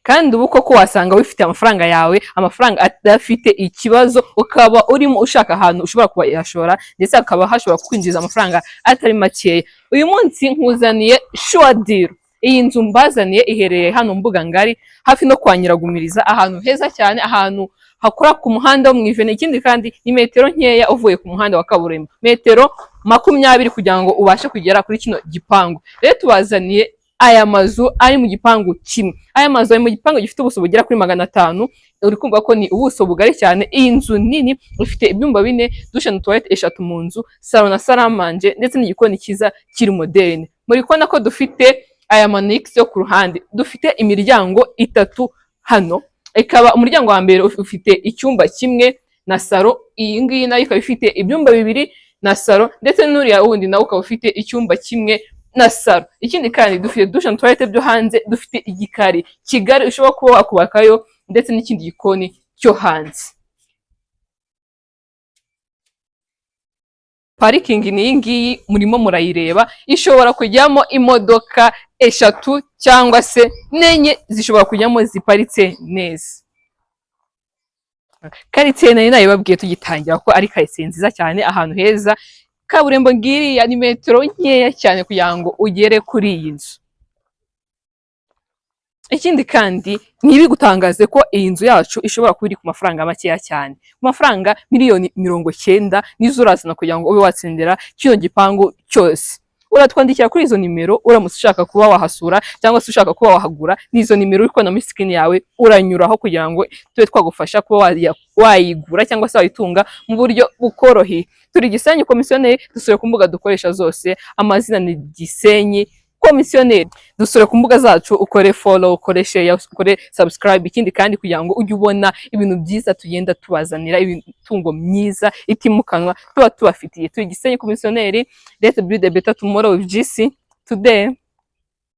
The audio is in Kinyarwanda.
kandi ubu koko wasanga wifite amafaranga yawe, amafaranga adafite ikibazo, ukaba urimo ushaka ahantu ushobora kuba yashora ndetse akaba hashobora kwinjiza amafaranga atari makeya. Uyu munsi nkuzaniye sure deal. Iyi nzu mbazaniye iherereye hano Mbuga Ngari hafi no kwa Nyiragumiriza, ahantu heza cyane, ahantu hakora ku muhanda wo mwivene. Ikindi kandi ni metero nkeya uvuye ku muhanda wa kaburimbo, metero 20 kugira ngo ubashe kugera kuri kino gipangu. Rero tubazaniye aya mazu ari mu gipangu kimwe. Aya mazu ari mu gipangu gifite ubuso bugera kuri 500. Uri kumva ko ni ubuso bugari cyane. Iyi nzu nini ifite ibyumba 4, dushe na toilette 3 mu nzu, salon na salamanje ndetse n'igikoni cyiza kiri moderne. Muri kubona ko dufite aya manix yo ku ruhande, dufite imiryango 3 hano. Ikaba umuryango wa mbere ufite icyumba kimwe na salo, iyi ngiyi nayo ikaba ifite ibyumba 2 na salo, ndetse n'uriya wundi nawe ukaba ufite icyumba kimwe na salo. Ikindi kandi dufite dushe na toilette byo hanze, dufite igikari kigari ushobora kuba wakubakayo ndetse n'ikindi gikoni cyo hanze. Parikingi ni iyi ngiyi murimo murayireba, ishobora kujyamo imodoka 3 cyangwa se 4 zishobora kujyamo ziparitse neza. Karitsiye nayo nayibabwiye tugitangira ko ari karitsiye nziza cyane, ahantu heza, kaburimbo ngiri ya metero nkeya cyane kugira ngo ugere kuri iyi nzu. Ikindi kandi nibi gutangaze ko iyi nzu yacu ishobora kuba iri ku mafaranga makeya cyane, ku mafaranga miliyoni 90 nizo urazana kugira ngo ube watsindira kino gipangu cyose. Uratwandikira kuri izo nimero uramutse ushaka kuba wahasura cyangwa se ushaka kuba wahagura. Nizo nimero uri kubona muri screen yawe, uranyuraho kugira ngo tube twagufasha kuba wayigura cyangwa se wayitunga mu buryo bukoroheye. Turi Gisenyi Komisiyoneri, dusure ku mbuga dukoresha zose, amazina ni Gisenyi Komisiyoneri. Dusure ku mbuga zacu, ukore follow, ukore share, ukore subscribe. Ikindi kandi kugira ngo ujye ubona ibintu byiza tugenda tubazanira, imitungo myiza itimukanwa tuba tubafitiye. Turi Gisenyi Komisiyoneri. Let's build a better tomorrow with GC today.